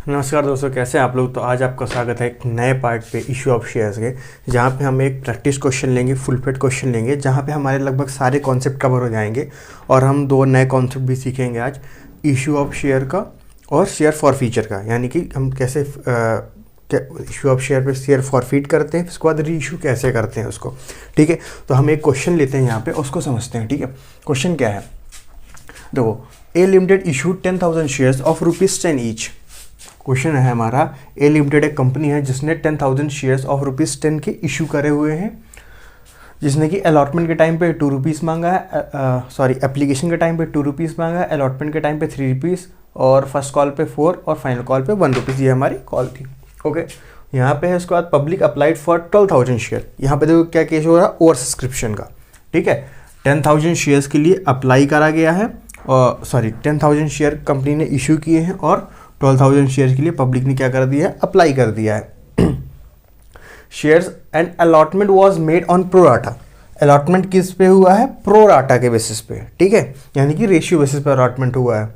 नमस्कार दोस्तों, कैसे हैं आप लोग। तो आज आपका स्वागत है एक नए पार्ट पे इशू ऑफ शेयर्स के, जहाँ पे हम एक प्रैक्टिस क्वेश्चन लेंगे, फुल फेड क्वेश्चन लेंगे, जहाँ पे हमारे लगभग सारे कॉन्सेप्ट कवर हो जाएंगे। और हम दो नए कॉन्सेप्ट भी सीखेंगे आज, इशू ऑफ शेयर का और शेयर फॉर फीचर का। यानी कि हम कैसे इशू ऑफ शेयर पे शेयर फॉरफीट करते हैं, उसके बाद री इशू कैसे करते हैं उसको। ठीक है, तो हम एक क्वेश्चन लेते हैं यहाँ पे, उसको समझते हैं। ठीक है, क्वेश्चन क्या है, देखो, A limited issue 10,000 shares of ₹10 each. Question है हमारा, ए लिमिटेड एक कंपनी है जिसने 10,000 शेयर्स ऑफ ₹10 के इशू करे हुए हैं, जिसने कि अलॉटमेंट के टाइम पे ₹2 मांगा है, एप्लीकेशन के टाइम पे ₹2 मांगा है, अलॉटमेंट के टाइम पे ₹3 और फर्स्ट कॉल पे 4 और फाइनल कॉल पे ₹1। ये हमारी कॉल थी। ओके, यहाँ पे है उसके बाद पब्लिक अप्लाइड फॉर 12,000 शेयर। यहाँ पे देखो क्या केस हो रहा है, ओवर सब्सक्रिप्शन का। ठीक है, 10,000 शेयर्स के लिए अप्लाई करा गया है, और 10,000 शेयर कंपनी ने इशू किए हैं और 12,000 शेयर्स के लिए पब्लिक ने क्या कर दिया है, अप्लाई कर दिया है। Shares and allotment was made on pro rata. Allotment किस पे हुआ है, प्रोराटा के बेसिस पे। ठीक है, यानी कि रेशियो बेसिस पे अलॉटमेंट हुआ है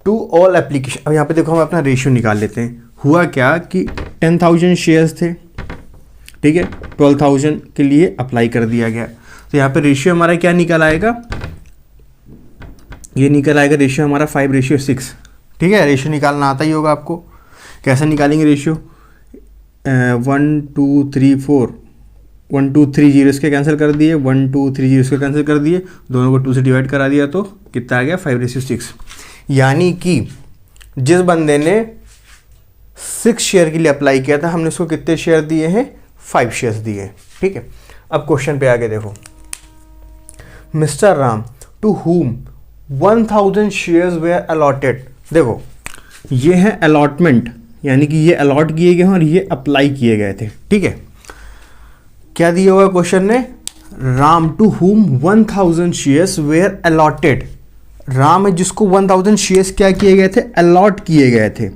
टू ऑल एप्लीकेशन। अब यहाँ पे देखो, हम अपना रेशियो निकाल लेते हैं। हुआ क्या कि 10,000 शेयर्स थे, ठीक है, 12,000 के लिए अप्लाई कर दिया गया। तो यहाँ पे रेशियो हमारा क्या निकल आएगा, ये निकल आएगा रेशियो हमारा 5:6। ठीक है, रेशियो निकालना आता ही होगा आपको। कैसे निकालेंगे रेशियो, 1 2 3 4, 1 2 3 जीरो इसके कैंसिल कर दिए, 1 2 3 जीरो इसके कैंसिल कर दिए, दोनों को 2 से डिवाइड करा दिया, तो कितना आ गया, 5:6। यानी कि जिस बंदे ने 6 शेयर के लिए अप्लाई किया था, हमने उसको कितने शेयर दिए हैं, 5 शेयर्स दिए। ठीक है, अब क्वेश्चन पे आगे देखो, mister Ram to whom 1,000 shares were allotted. देखो, ये है अलॉटमेंट, यानी कि ये अलॉट किए गए हैं और ये अप्लाई किए गए थे। ठीक है, क्या दिया हुआ क्वेश्चन ने, Ram to whom 1,000 shares were allotted. Ram है जिसको 1,000 शेयर्स क्या किए गए थे, अलॉट किए गए थे।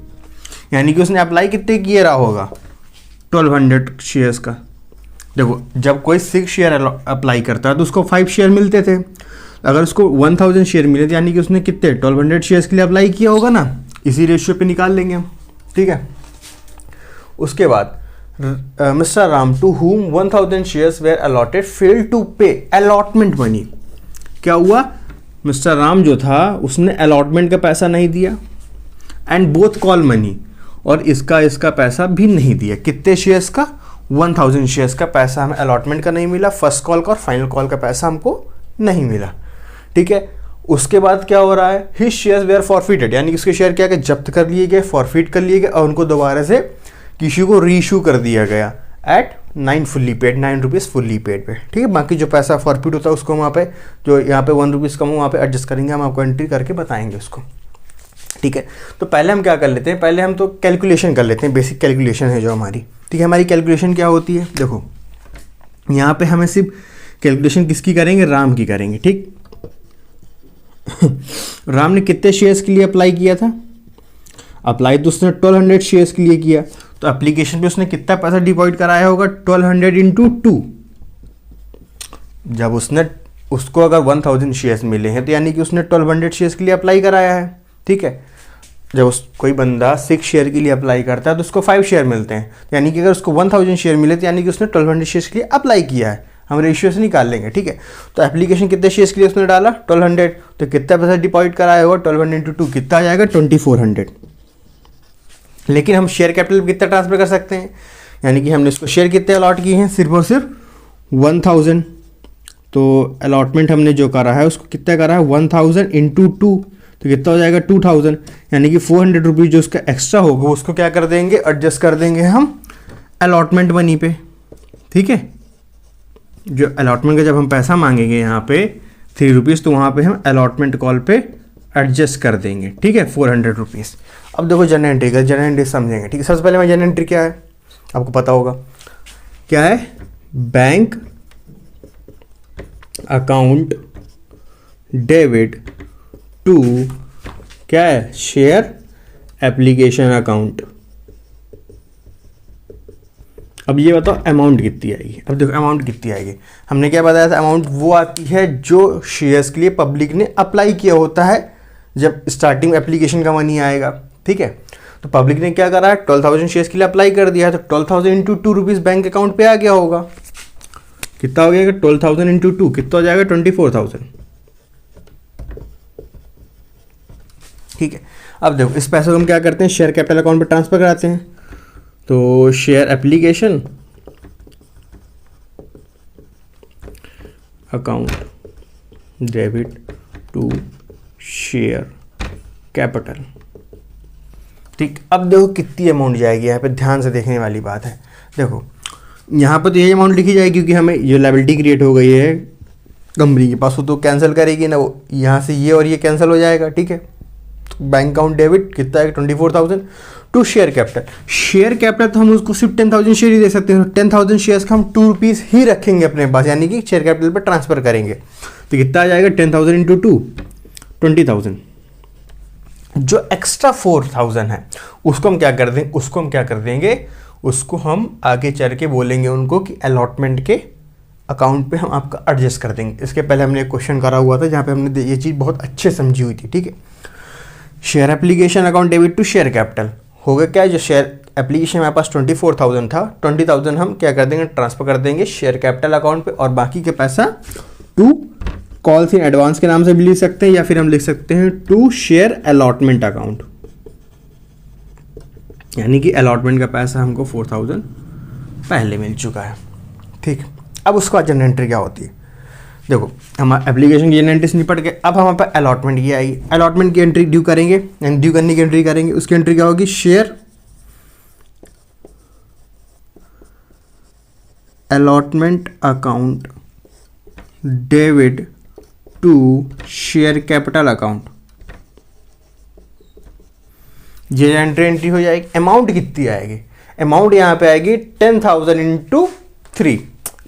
यानी कि उसने अप्लाई कितने किए रहा होगा, 1,200 शेयर्स का। देखो, जब कोई 6 शेयर अप्लाई करता है तो उसको 5 शेयर मिलते थे। अगर उसको 1,000 शेयर मिले, यानी कि उसने कितने 1,200 शेयर्स के लिए अप्लाई किया होगा ना। इसी रेशियो पे निकाल लेंगे हम। ठीक है, उसके बाद mister Ram to whom 1,000 shares were allotted fail to pay allotment money. क्या हुआ, मिस्टर राम जो था उसने अलॉटमेंट का पैसा नहीं दिया, एंड बोथ कॉल मनी, और इसका पैसा भी नहीं दिया। कितने शेयर्स का, 1,000 शेयर्स का पैसा हमें अलॉटमेंट का नहीं मिला, फर्स्ट कॉल का और फाइनल कॉल का पैसा हमको नहीं मिला। ठीक है, उसके बाद क्या हो रहा है, हिज शेयर्स वेयर फॉरफिटेड, यानी कि उसके शेयर क्या कि जब्त कर लिए गए, फॉरफिट कर लिए गए, और उनको दोबारा से किसी को रीइशू कर दिया गया at 9 fully paid, ₹9 fully paid पे। ठीक है, बाकी जो पैसा फॉरफिट होता है उसको वहाँ पे, जो यहाँ पे ₹1 कम हो वहाँ पे एडजस्ट करेंगे, हम आपको एंट्री करके बताएंगे उसको। ठीक है, तो पहले हम क्या कर लेते हैं, पहले हम तो कैलकुलेशन कर लेते हैं, बेसिक कैलकुलेशन है जो हमारी। ठीक है, हमारी कैलकुलेशन क्या होती है, देखो यहाँ पे हमें सिर्फ कैलकुलेशन किसकी करेंगे, राम की करेंगे। ठीक, राम ने कितने शेयर्स के लिए अप्लाई किया था, अप्लाई तो उसने 1,200 शेयर्स के लिए किया, तो एप्लीकेशन पे उसने कितना पैसा डिपॉजिट कराया होगा, 1,200 इंटू 2। जब उसको अगर 1,000 शेयर्स मिले हैं, तो यानी कि उसने 1,200 शेयर्स के लिए अप्लाई कराया है। ठीक है, जब कोई बंदा 6 शेयर के लिए अप्लाई करता है तो उसको 5 शेयर मिलते हैं, यानी कि अगर उसको 1,000 शेयर मिले तो यानी कि उसने 1,200 शेयर्स के लिए अप्लाई किया है। हम रेशियो से निकाल लेंगे। ठीक है, तो एप्लीकेशन कितने शेयर्स के लिए उसने डाला, 1,200, तो कितना पैसा डिपॉजिट कराया होगा, 1,200 इंटू 2 कितना आ जाएगा, 2,400। लेकिन हम शेयर कैपिटल कितना ट्रांसफर कर सकते हैं, यानी कि हमने इसको शेयर कितने अलॉट किए हैं, सिर्फ और सिर्फ 1,000। तो अलॉटमेंट हमने जो करा है उसको कितना करा है, 1,000 इंटू 2, तो कितना हो जाएगा, 2,000। यानी कि ₹400 जो उसका एक्स्ट्रा होगा उसको क्या कर देंगे, एडजस्ट कर देंगे हम अलॉटमेंट मनी पे। ठीक है, जो अलॉटमेंट का जब हम पैसा मांगेंगे यहाँ पे ₹3, तो वहाँ पे हम अलॉटमेंट कॉल पे एडजस्ट कर देंगे। ठीक है, ₹400। अब देखो जनरल एंट्री का, जनरल एंट्री समझेंगे। ठीक है, सबसे पहले मैं जनरल एंट्री क्या है आपको पता होगा, क्या है, बैंक अकाउंट डेबिट टू क्या है, शेयर एप्लीकेशन अकाउंट। अब ये बताओ अमाउंट कितनी आएगी। अब देखो अमाउंट कितनी आएगी, हमने क्या बताया था, अमाउंट वो आती है जो शेयर्स के लिए पब्लिक ने अप्लाई किया होता है, जब स्टार्टिंग एप्लीकेशन का मनी आएगा। ठीक है, तो पब्लिक ने क्या करा, 12,000 शेयर्स के लिए अप्लाई कर दिया, तो 12,000 इंटू 2 रुपीज़ बैंक अकाउंट पे आ गया होगा। कितना हो गया, 12,000 इंटू 2 कितना हो जाएगा, 24,000। ठीक है, अब देखो इस पैसे को हम क्या करते हैं, शेयर कैपिटल अकाउंट पे ट्रांसफर कराते हैं। तो share application account debit to share capital. ठीक, अब देखो कितनी अमाउंट जाएगी, यहाँ पे ध्यान से देखने वाली बात है। देखो यहाँ पर तो यही अमाउंट लिखी जाएगी क्योंकि हमें ये लायबिलिटी क्रिएट हो गई है कंपनी के पास, वो तो कैंसिल करेगी ना, वो यहाँ से ये और ये कैंसिल हो जाएगा। ठीक है, तो बैंक अकाउंट डेबिट कितना है, 24,000 to share capital. Share capital तो हम उसको सिर्फ 10,000 शेयर ही दे सकते हैं, 10,000 शेयर्स का हम 2 रुपीज़ ही रखेंगे अपने पास, यानी कि शेयर कैपिटल पर ट्रांसफर करेंगे। तो कितना आ जाएगा, 10,000 इंटू 2 20,000। जो एक्स्ट्रा 4,000 है उसको हम क्या कर देंगे, उसको हम आगे चल के बोलेंगे उनको कि अलॉटमेंट के अकाउंट पे हम आपका एडजस्ट कर देंगे। इसके पहले हमने एक क्वेश्चन करा हुआ था जहाँ पे हमने ये चीज़ बहुत अच्छे समझी हुई थी। ठीक है, share application account debit to share capital हो गया क्या, जो शेयर एप्लीकेशन हमारे पास 24,000 था, 20,000 हम क्या कर देंगे, ट्रांसफर कर देंगे शेयर कैपिटल अकाउंट पे, और बाकी के पैसा टू कॉल्स इन एडवांस के नाम से भी लिख सकते हैं, या फिर हम लिख सकते हैं टू शेयर अलॉटमेंट अकाउंट, यानी कि अलॉटमेंट का पैसा हमको 4,000 पहले मिल चुका है। ठीक, अब उसके बाद जनरल एंट्री क्या होती है, देखो हम एप्लीकेशन की जनरल एंट्री से निपट गए, अब हमारे पास अलॉटमेंट की आएगी। अलॉटमेंट की एंट्री ड्यू करेंगे, यानी ड्यू करने की एंट्री करेंगे। उसकी एंट्री क्या होगी, share allotment account debit to share capital account. ये एंट्री हो जाएगी। अमाउंट कितनी आएगी, अमाउंट यहाँ पे आएगी 10,000 इंटू 3।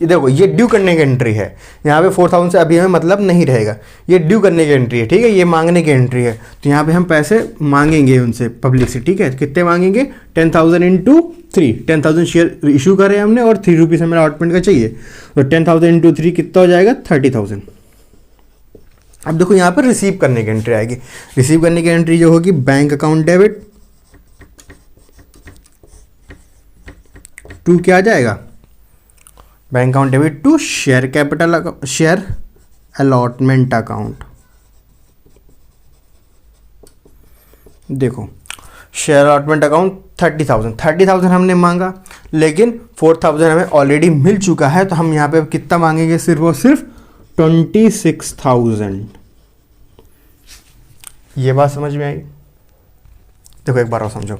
ये देखो ये ड्यू करने की एंट्री है, यहाँ पे 4,000 से अभी हमें मतलब नहीं रहेगा, ये ड्यू करने की एंट्री है। ठीक है, ये मांगने की एंट्री है, तो यहाँ पे हम पैसे मांगेंगे उनसे पब्लिक से। ठीक है, कितने मांगेंगे, 10,000 इंटू 3। 10,000 शेयर इशू करे हमने और 3 रुपीज़ हमें अलॉटमेंट का चाहिए, तो 10,000 इंटू 3 कितना हो जाएगा, 30,000। अब देखो यहाँ पर रिसीव करने की एंट्री आएगी। रिसीव करने की एंट्री जो होगी, बैंक अकाउंट डेबिट टू क्या आ जाएगा, bank account debit to share capital share allotment account. देखो शेयर अलॉटमेंट अकाउंट 30,000 हमने मांगा, लेकिन 4,000 हमें ऑलरेडी मिल चुका है, तो हम यहाँ पे कितना मांगेंगे, सिर्फ और सिर्फ 26,000। ये बात समझ में आई। देखो एक बार और समझो,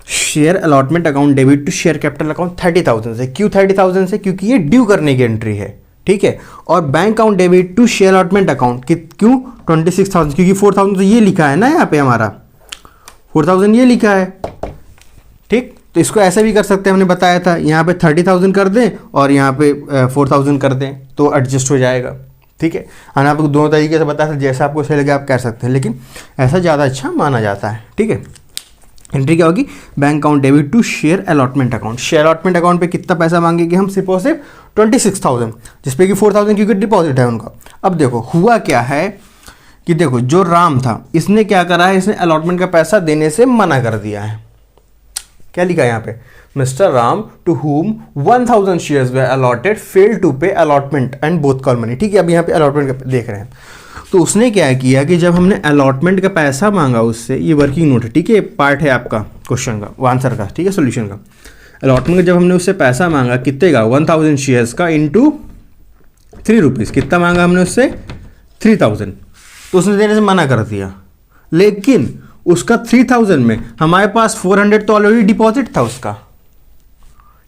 share allotment account debit to share capital account 30,000 से। क्यों 30,000 से, क्योंकि ये ड्यू करने की एंट्री है। ठीक है, और bank account debit to share allotment account क्यों 26,000, क्योंकि 4,000 तो ये लिखा है ना, यहाँ पे हमारा 4,000 ये लिखा है। ठीक, तो इसको ऐसे भी कर सकते हैं, हमने बताया था, यहाँ पे 30,000 कर दें और यहाँ पे 4,000 कर दें तो एडजस्ट हो जाएगा। ठीक है, मैंने आपको दोनों तरीके से बताया था, जैसा आपको सही लगे आप कर सकते हैं, लेकिन ऐसा ज़्यादा अच्छा माना जाता है। ठीक है, एंट्री क्या होगी, bank account debit to share allotment account. Share allotment account पे कितना पैसा मांगेंगे हम, सिर्फ और सिर्फ 26,000, जिसपे कि 4,000 क्योंकि डिपॉजिट है उनका। अब देखो हुआ क्या है कि देखो जो राम था इसने क्या करा है, इसने अलॉटमेंट का पैसा देने से मना कर दिया है। क्या लिखा है यहाँ पे, mister Ram to whom 1,000 shares were allotted fail to pay allotment and both call money. ठीक है, अब यहाँ पे अलॉटमेंट का देख रहे हैं, तो उसने क्या किया कि जब हमने अलॉटमेंट का पैसा मांगा उससे, ये वर्किंग नोट है। ठीक है, पार्ट है आपका क्वेश्चन का, आंसर का। ठीक है, सोल्यूशन का। अलॉटमेंट का जब हमने उससे पैसा मांगा कितने का, 1,000 शेयर्स का इंटू 3 रुपीज़, कितना मांगा हमने उससे 3,000, तो उसने देने से मना कर दिया। लेकिन उसका 3,000 में हमारे पास 400 तो ऑलरेडी डिपॉजिट था उसका।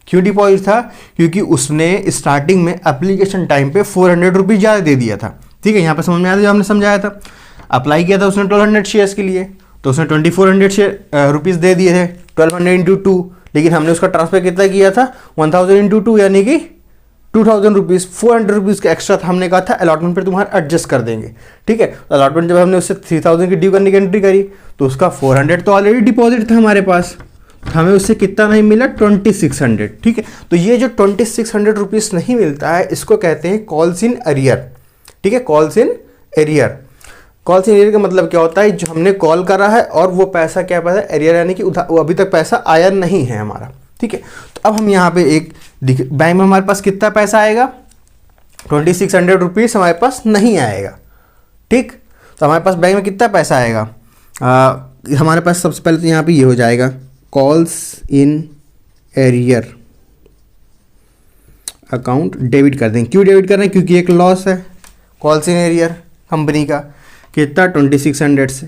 क्यों डिपॉजिट था, क्योंकि उसने स्टार्टिंग में एप्लीकेशन टाइम पे 400 रुपीज़ ज़्यादा दे दिया था। ठीक है, यहाँ पे समझ में आया था, जो हमने समझाया था। अप्लाई किया था उसने 1,200 शेयर्स के लिए, तो उसने 2,400 रुपीज़ दे दिए थे, 1,200 इंटू 2। लेकिन हमने उसका ट्रांसफर कितना किया था, 1,000 इंटू 2, यानी कि 2,000 रुपीज़। 400 रुपीज़ का एक्स्ट्रा था, हमने कहा था अलॉटमेंट पर तुम्हारा एडजस्ट कर देंगे। ठीक है, तो अलॉटमेंट जब हमने उससे 3,000 की ड्यू करने की एंट्री करी, तो उसका 400 तो ऑलरेडी डिपॉजिट था हमारे पास, तो हमें उससे कितना नहीं मिला, 2,600। ठीक है, तो ये जो 2,600 रुपीज़ नहीं मिलता है, इसको कहते हैं कॉल्स इन अरियर। ठीक है, calls in arrear. Calls in arrear का मतलब क्या होता है, जो हमने कॉल करा है और वो पैसा क्या पैसा एरियर, यानी कि वो अभी तक पैसा आया नहीं है हमारा। ठीक है, तो अब हम यहाँ पे एक बैंक में हमारे पास कितना पैसा आएगा, 2600 रुपीज़ हमारे पास नहीं आएगा। ठीक, तो हमारे पास बैंक में कितना पैसा आएगा, हमारे पास सबसे पहले तो यहाँ पे ये हो जाएगा calls in arrear account debit कर देंगे। क्यों डेबिट कर रहे हैं, क्योंकि एक लॉस है कॉल्स इन एरियर कंपनी का, कितना 2600 से,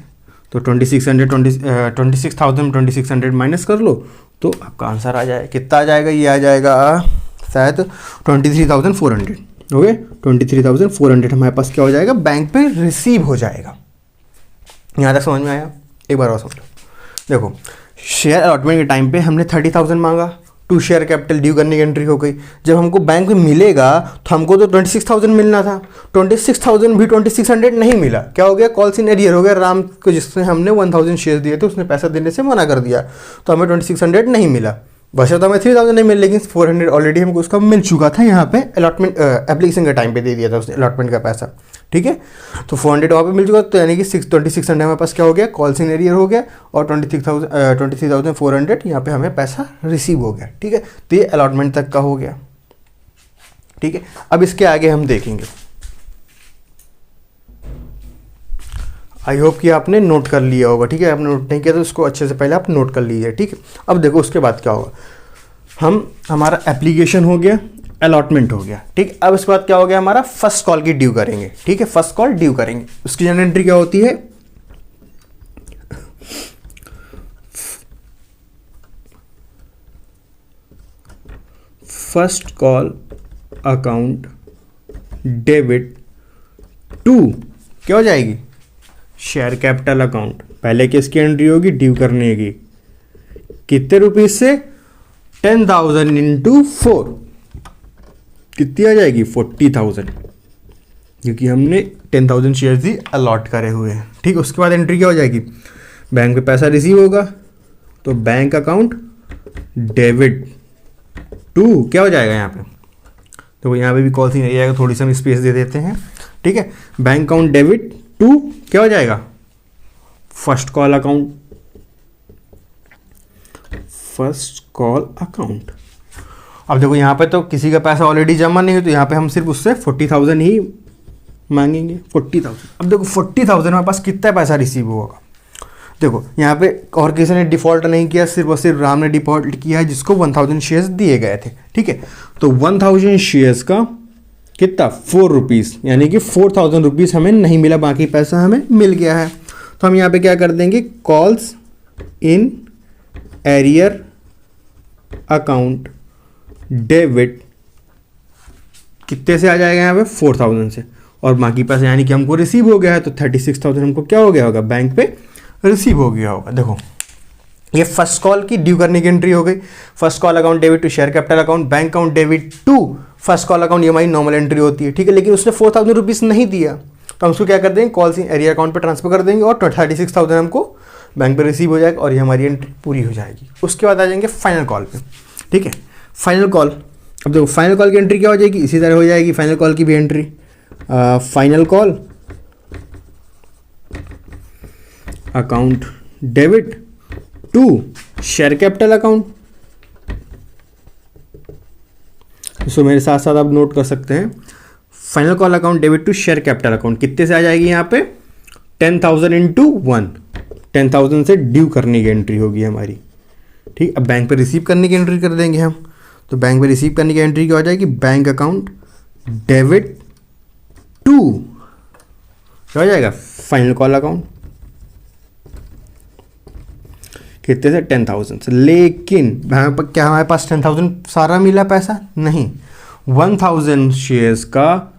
तो 2600 माइनस कर लो तो आपका आंसर आ जाए, कितना आ जाएगा, ये आ जाएगा शायद 23,400। ओके, 23,400 हमारे पास क्या हो जाएगा, बैंक पे रिसीव हो जाएगा। यहाँ तक समझ में आया, एक बार और समझ लो। देखो, शेयर अलॉटमेंट के टाइम पे हमने 30,000 मांगा, टू शेयर कैपिटल ड्यू करने की एंट्री हो गई। जब हमको बैंक में मिलेगा तो हमको तो 26,000 मिलना था, 26,000 भी 2600 नहीं मिला, क्या हो गया, कॉल्स इन एरियर हो गया। राम को जिसने हमने 1000 शेयर दिए थे उसने पैसा देने से मना कर दिया, तो हमें 2600 नहीं मिला। वैसे तो हमें 3000 नहीं मिले, लेकिन 400 ऑलरेडी हमको उसका मिल चुका था यहाँ पे अलॉटमेंट एप्लीकेशन के टाइम पे दे दिया था उसने अलॉटमेंट का पैसा। ठीक है, तो 400 वहाँ पे मिल चुका, तो यानी कि 2600 हमारे पास क्या हो गया, कॉल्स इन एरियर हो गया, और 23,400 यहाँ पे हमें पैसा रिसीव हो गया। ठीक है, तो ये अलॉटमेंट तक का हो गया। ठीक है, अब इसके आगे हम देखेंगे। आई होप कि आपने नोट कर लिया होगा। ठीक है, आपने नोट नहीं किया तो उसको अच्छे से पहले आप नोट कर लीजिए। ठीक है, अब देखो उसके बाद क्या होगा, हमारा एप्लीकेशन हो गया, अलॉटमेंट हो गया। ठीक, अब इसके बाद क्या हो गया, हमारा फर्स्ट कॉल की ड्यू करेंगे। ठीक है, फर्स्ट कॉल ड्यू करेंगे, उसकी जनरल एंट्री क्या होती है, first call account debit to क्या हो जाएगी, शेयर कैपिटल अकाउंट। पहले किसकी एंट्री होगी, ड्यू करने की, कितने रुपीज से, 10,000 इंटू 4, कितनी आ जाएगी, 40,000, क्योंकि हमने 10,000 शेयर्स ही अलॉट करे हुए हैं। ठीक, उसके बाद एंट्री क्या हो जाएगी, बैंक पे पैसा रिसीव होगा, तो बैंक अकाउंट डेबिट टू क्या हो जाएगा यहाँ पे, तो यहाँ पे भी कॉल नहीं जाएगा, थोड़ी सी हम स्पेस दे देते हैं। ठीक है, बैंक अकाउंट डेबिट टू क्या हो जाएगा, first call account, first call account. अब देखो यहाँ पे तो किसी का पैसा ऑलरेडी जमा नहीं है, तो यहाँ पे हम सिर्फ उससे 40,000 ही मांगेंगे, 40,000। अब देखो 40,000 हमारे पास कितना पैसा रिसीव होगा, देखो यहाँ पे और किसी ने डिफ़ॉल्ट नहीं किया, सिर्फ और सिर्फ राम ने डिफ़ॉल्ट किया है, जिसको 1000 शेयर्स दिए गए थे। ठीक है, तो 1000 शेयर्स का कितना, 4 रुपीज़, यानी कि 4,000 रुपीज़ हमें नहीं मिला, बाकी पैसा हमें मिल गया है। तो हम यहाँ पे क्या कर देंगे, calls in arrear account debit कितने से आ जाएगा यहाँ पे, 4,000 से, और बाकी पैसा यानी कि हमको रिसीव हो गया है, तो 36,000 हमको क्या हो गया होगा, बैंक पे रिसीव हो गया होगा। देखो ये फर्स्ट कॉल की ड्यू करने की एंट्री हो गई, first call account debit to share capital account, bank account debit to first call account, ये हमारी नॉर्मल एंट्री होती है। ठीक है, लेकिन उसने 4,000 रुपीज़ नहीं दिया, तो हम उसको क्या कर देंगे, कॉल्स इन एरिया अकाउंट पे ट्रांसफर कर देंगे, और 36,000 हमको बैंक पे रिसीव हो जाएगा, और ये हमारी एंट्री पूरी हो जाएगी। उसके बाद आ जाएंगे फाइनल कॉल पे। ठीक है, फाइनल कॉल, अब देखो फाइनल कॉल की एंट्री क्या हो जाएगी, इसी तरह हो जाएगी फाइनल कॉल की भी entry, final call account debit to share capital account. इसको मेरे साथ साथ आप नोट कर सकते हैं, final call account debit to share capital account कितने से आ जाएगी यहाँ पे, 10,000 इंटू 1, 10,000 से ड्यू करने की एंट्री होगी हमारी। ठीक, अब बैंक पे रिसीव करने की एंट्री कर देंगे हम, तो बैंक पे रिसीव करने की एंट्री क्या हो जाएगी, बैंक अकाउंट डेबिट टू क्या हो जाएगा, फाइनल कॉल अकाउंट, कितने से, 10,000 से। लेकिन क्या हमारे पास 10,000 सारा मिला पैसा, नहीं, 1000 शेयर्स का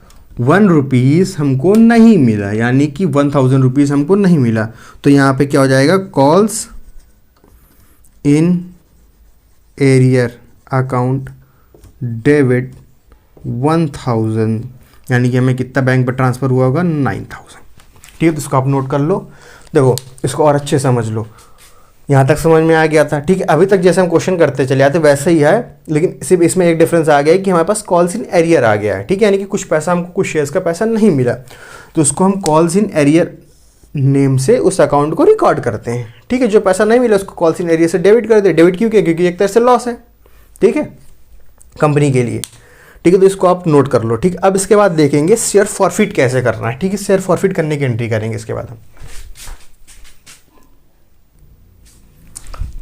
1 रुपीज़ हमको नहीं मिला, यानी कि 1000 रुपीज़ हमको नहीं मिला, तो यहाँ पे क्या हो जाएगा, calls in arrear account debit 1000, यानी कि हमें कितना बैंक पर ट्रांसफ़र हुआ होगा, 9,000। ठीक है, तो इसको आप नोट कर लो। देखो इसको और अच्छे समझ लो, यहाँ तक समझ में आ गया था। ठीक है, अभी तक जैसे हम क्वेश्चन करते चले आते वैसे ही है, लेकिन सिर्फ इसमें एक डिफरेंस आ गया है कि हमारे पास कॉल्स इन एरियर आ गया है। ठीक है, यानी कि कुछ पैसा हमको, कुछ शेयर्स का पैसा नहीं मिला, तो उसको हम कॉल्स इन एरियर नेम से उस अकाउंट को रिकॉर्ड करते हैं। ठीक है, जो पैसा नहीं मिला उसको कॉल्स इन एरिया से डेबिट कर दे। डेबिट क्यों किया? क्योंकि एक तरह से लॉस है, ठीक है, कंपनी के लिए। ठीक है, तो इसको आप नोट कर लो। ठीक, अब इसके बाद देखेंगे शेयर फॉरफिट कैसे करना है। ठीक है, शेयर फॉरफिट करने की एंट्री करेंगे इसके बाद हम।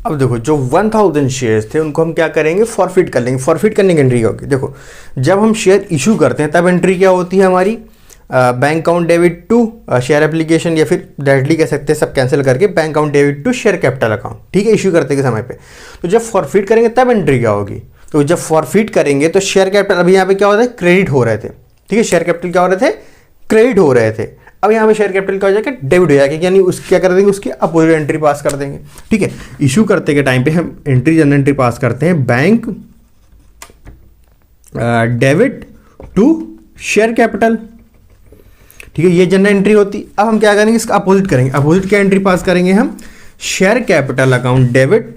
अब देखो, जो 1000 शेयर्स थे उनको हम क्या करेंगे? फॉरफिट कर लेंगे। फॉरफिट करने की एंट्री क्या होगी? देखो, जब हम शेयर इशू करते हैं तब एंट्री क्या होती है हमारी? Bank account debit to share application, या फिर डायरेक्टली कह सकते हैं सब कैंसिल करके bank account debit to share capital account. ठीक है, इशू करते के समय पे। तो जब फॉरफिट करेंगे तब एंट्री क्या होगी? तो जब फॉरफिट करेंगे तो शेयर कैपिटल, अभी यहाँ पे क्या होता है? क्रेडिट हो रहे थे। ठीक है, शेयर कैपिटल क्या हो रहे थे? क्रेडिट हो रहे थे। अब यहाँ पे शेयर कैपिटल क्या हो जाएगा? डेबिट हो जाएगा, यानी उस क्या कर देंगे? उसकी अपोजिट एंट्री पास कर देंगे। ठीक है, इशू करते के टाइम पे हम एंट्री जनरल एंट्री पास करते हैं, bank debit to share capital. ठीक है, ये जनरल एंट्री होती। अब हम क्या करेंगे? इसका अपोजिट करेंगे। अपोजिट क्या एंट्री पास करेंगे हम? Share capital account debit,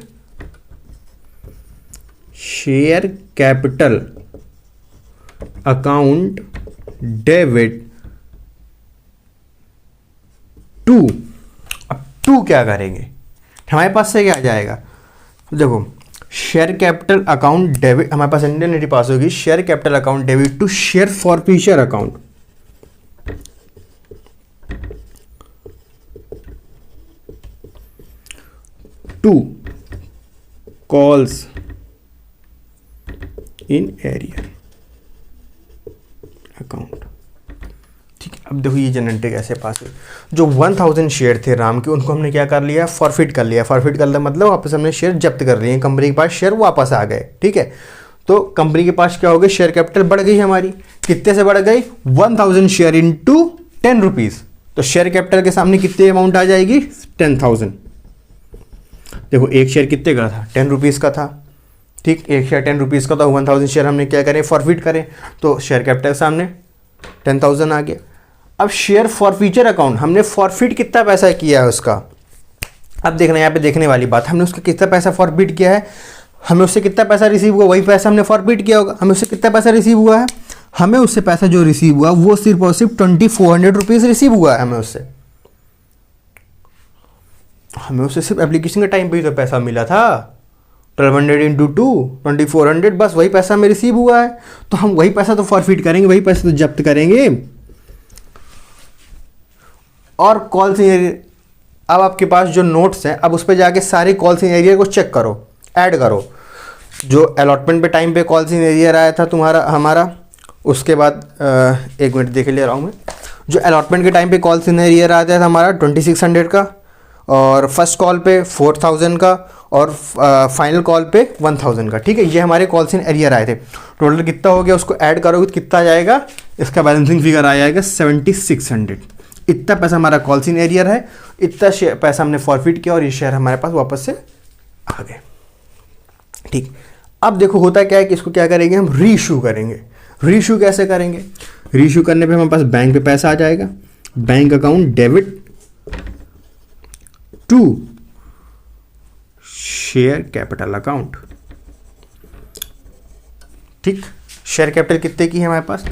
share capital account debit to. अब टू क्या करेंगे? हमारे पास से क्या आ जाएगा? देखो, शेयर कैपिटल अकाउंट डेबिट, हमारे पास इंडियन एंट्री पास होगी, share capital account debit to share forfeiture account. To calls in arrear account. ठीक है, अब देखो ये जनरल एंट्री कैसे पास हुई। जो 1000 शेयर थे राम के, उनको हमने क्या कर लिया? फॉरफिट कर लिया। फॉरफिट कर लिया मतलब वापस हमने शेयर जब्त कर लिए, कंपनी के पास शेयर वापस आ गए। ठीक है, तो कंपनी के पास क्या हो गई? शेयर कैपिटल बढ़ गई हमारी। कितने से बढ़ गई? 1000 शेयर इंटू 10 रुपीज़। तो शेयर कैपिटल के सामने कितनी अमाउंट आ जाएगी? 10,000। देखो, एक शेयर कितने का था? 10 रुपीज़ का था। ठीक, एक शेयर 10 रुपीज़ का था। 1000 शेयर हमने क्या करें? फॉरफिट करें, तो शेयर कैपिटल के सामने 10,000 आ गया। अब शेयर फॉरफिचर अकाउंट, हमने फॉरफिट कितना पैसा किया है उसका? अब देखना, यहाँ पे देखने वाली बात, हमने उसका कितना पैसा फॉरफिट किया है, हमें उससे कितना पैसा रिसीव हुआ, वही पैसा हमने फॉरफिट किया होगा। हमें उससे कितना पैसा रिसीव हुआ है? हमें उससे पैसा जो रिसीव हुआ वो सिर्फ और सिर्फ 2400 रुपीज़ रिसीव हुआ है। हमें उससे सिर्फ एप्लीकेशन के टाइम पे ही तो पैसा मिला था। 1200 इंटू 2 2400, बस वही पैसा हमें रिसीव हुआ है। तो हम वही पैसा तो फॉरफिट करेंगे, वही पैसा तो जब्त करेंगे। और कॉल्स इन एरिया, अब आपके पास जो नोट्स हैं, अब उस पर जाके सारे कॉल्स इन एरिया को चेक करो, ऐड करो। जो अलॉटमेंट पे टाइम पे कॉल्स इन एरिया आया था तुम्हारा हमारा, उसके बाद एक मिनट देख ले रहा हूँ मैं। जो अलॉटमेंट के टाइम पे कॉल्स इन एरिया आया था हमारा 2600 का, और फर्स्ट कॉल पे 4000 का, और फाइनल कॉल पे 1000 का। ठीक है, ये हमारे कॉल्स इन एरियर आए थे। टोटल कितना हो गया? उसको ऐड करोगे तो कितना आ जाएगा? इसका बैलेंसिंग फिगर आ जाएगा 7600। इतना पैसा हमारा कॉल्स इन एरियर है, इतना पैसा हमने फॉरफिट किया, और ये शेयर हमारे पास वापस से आ गए। ठीक, अब देखो होता क्या है कि इसको क्या करेंगे? हम रीइशू करेंगे। रीइशू कैसे करेंगे? रीइशू करने पे हमारे पास बैंक पे पैसा आ जाएगा, bank account debit to share capital account. ठीक, शेयर कैपिटल कितने की है हमारे पास?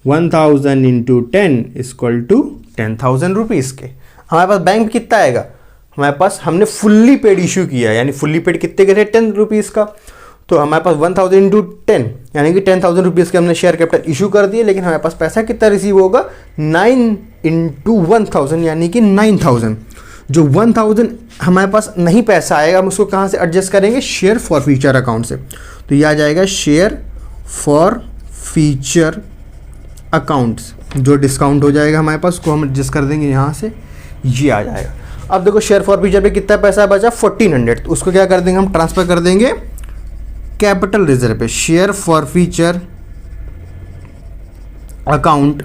1000 इंटू 10 इक्वल टू 10,000 रुपीज़ के। हमारे पास बैंक कितना आएगा? हमारे पास हमने फुल्ली पेड इशू किया, यानी फुल्ली पेड कितने के थे? 10 रुपीज़ का। तो हमारे पास 1000 इंटू 10 यानी कि 10,000 रुपीज़ के हमने शेयर कैपिटल इशू कर दिए, लेकिन हमारे पास पैसा कितना रिसीव होगा? 9 इंटू 1000 यानी कि 9000। जो 1000 हमारे पास नहीं पैसा आएगा, हम उसको कहाँ से एडजस्ट करेंगे? शेयर फॉर फ्यूचर अकाउंट से। तो यह आ जाएगा शेयर फॉर फ्यूचर अकाउंट्स, जो डिस्काउंट हो जाएगा हमारे पास, उसको हम एडजस्ट कर देंगे यहाँ से, ये आ जाएगा। अब देखो शेयर फॉर फ्यूचर पे कितना पैसा बचा? 1400। तो उसको क्या कर देंगे? हम ट्रांसफर कर देंगे कैपिटल रिजर्व पे। Share forfeiture account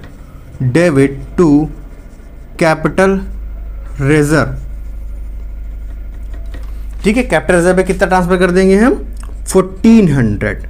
debit to capital reserve. ठीक है, कैपिटल रिजर्व पे कितना ट्रांसफर कर देंगे हम? 1400।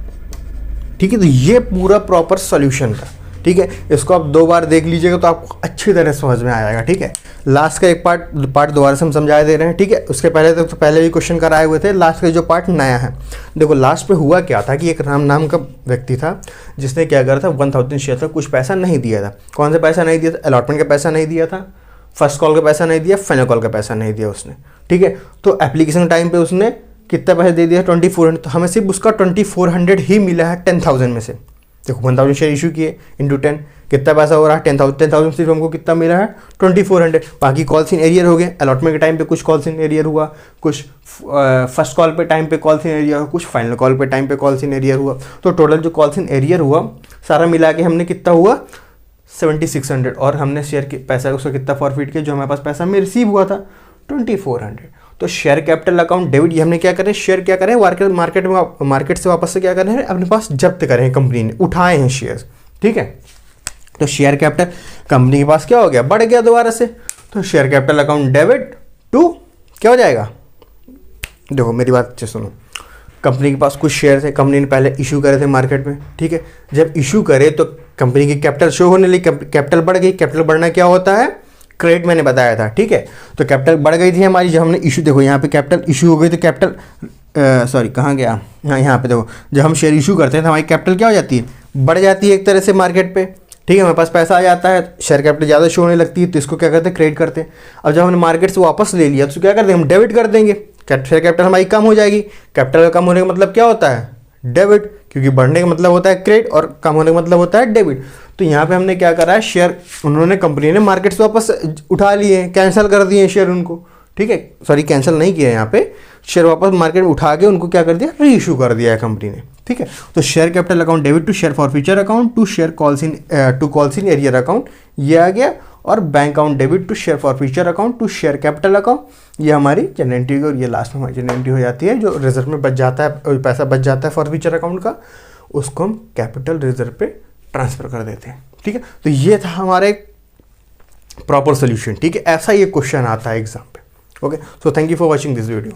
ठीक है, तो ये पूरा प्रॉपर सॉल्यूशन था। ठीक है, इसको आप 2 बार देख लीजिएगा तो आपको अच्छी तरह समझ में आ जाएगा। ठीक है, लास्ट का एक पार्ट दोबारा से हम समझा दे रहे हैं। ठीक है, उसके पहले तो पहले भी क्वेश्चन कराए हुए थे, लास्ट का जो पार्ट नया है। देखो लास्ट पे हुआ क्या था कि एक राम नाम का व्यक्ति था जिसने क्या करा था, 1000 शेयर था, कुछ पैसा नहीं दिया था। कौन सा पैसा नहीं दिया था? अलॉटमेंट का पैसा नहीं दिया था, फर्स्ट कॉल का पैसा नहीं दिया, फाइनल कॉल का पैसा नहीं दिया उसने, ठीक है। तो एप्लीकेशन टाइम पे उसने कितना पैसा दे दिया 2400, तो हमें सिर्फ उसका 2400 ही मिला है 10,000 में से। देखो 1000 शेयर इशू किए इंटू 10 कितना पैसा हो रहा है 10,000 सिर्फ हमको कितना मिला है 2400। बाकी कॉल्स इन एरियर हो गए, अलॉटमेंट के टाइम पे कुछ कॉल्स इन एरियर हुआ, कुछ फर्स्ट कॉल पे टाइम पे कॉल्स इन एरियर हुआ, कुछ फाइनल कॉल पे टाइम पे कॉल्स इन एरियर हुआ। तो टोटल जो कॉल्स इन एरियर हुआ सारा मिला के हमने कितना हुआ 7600, और हमने शेयर के पैसा उसका कितना फॉरफिट किया, जो हमारे पास पैसा में रिसीव हुआ था 2400। तो शेयर कैपिटल अकाउंट डेबिट ये हमने क्या करें, शेयर क्या करें मार्केट से वापस से क्या करें अपने पास जब्त करें, कंपनी ने उठाए हैं शेयर, ठीक है। तो शेयर कैपिटल कंपनी के पास क्या हो गया, बढ़ गया दोबारा से। तो share capital account debit to क्या हो जाएगा, देखो मेरी बात अच्छे सुनो, कंपनी के पास कुछ शेयर थे, कंपनी ने पहले इशू करे थे मार्केट में, ठीक है। जब इशू करे तो कंपनी की कैपिटल शो होने लगी, कैपिटल बढ़ गई। कैपिटल बढ़ना क्या होता है, क्रेडिट मैंने बताया था, ठीक है। तो कैपिटल बढ़ गई थी हमारी, जब हमने इशू, देखो यहाँ पे कैपिटल इशू हो गई तो कैपिटल सॉरी कहाँ गया, हाँ यहाँ पे देखो, जब हम शेयर इशू करते हैं तो हमारी कैपिटल क्या हो जाती है, बढ़ जाती है एक तरह से मार्केट पे, ठीक है। हमारे पास पैसा आ जाता है, शेयर कैपिटल ज़्यादा शो होने लगती है, तो इसको क्या करते हैं, क्रेडिट करते हैं। अब जब हमने मार्केट से वापस ले लिया तो क्या करते हैं, हम डेबिट कर देंगे, शेयर कैपिटल हमारी कम हो जाएगी। कैपिटल कम होने का मतलब क्या होता है, डेबिट, क्योंकि बढ़ने का मतलब होता है क्रेडिट और कम होने का मतलब होता है डेबिट। तो यहाँ पे हमने क्या करा है, शेयर उन्होंने कंपनी ने मार्केट से वापस उठा लिए, कैंसिल कर दिए शेयर उनको, ठीक है। सॉरी कैंसिल नहीं किया, यहाँ पे शेयर वापस मार्केट में उठा के उनको क्या कर दिया, री इशू कर दिया है कंपनी ने, ठीक है। तो share capital account debit to share forfeiture account to share calls in arrear account, ये आ गया। और bank account debit to share forfeiture account to share capital account, ये हमारी जनरल एंट्री, और ये लास्ट में हमारी जनरल एंट्री हो जाती है। जो रिजर्व में बच जाता है, पैसा बच जाता है फॉरफीचर अकाउंट का, उसको हम कैपिटल रिजर्व पे ट्रांसफर कर देते हैं, ठीक है। तो ये था हमारा एक प्रॉपर सोल्यूशन, ठीक है। ऐसा ये क्वेश्चन आता है एग्जाम पे, okay. So thank you for watching this video.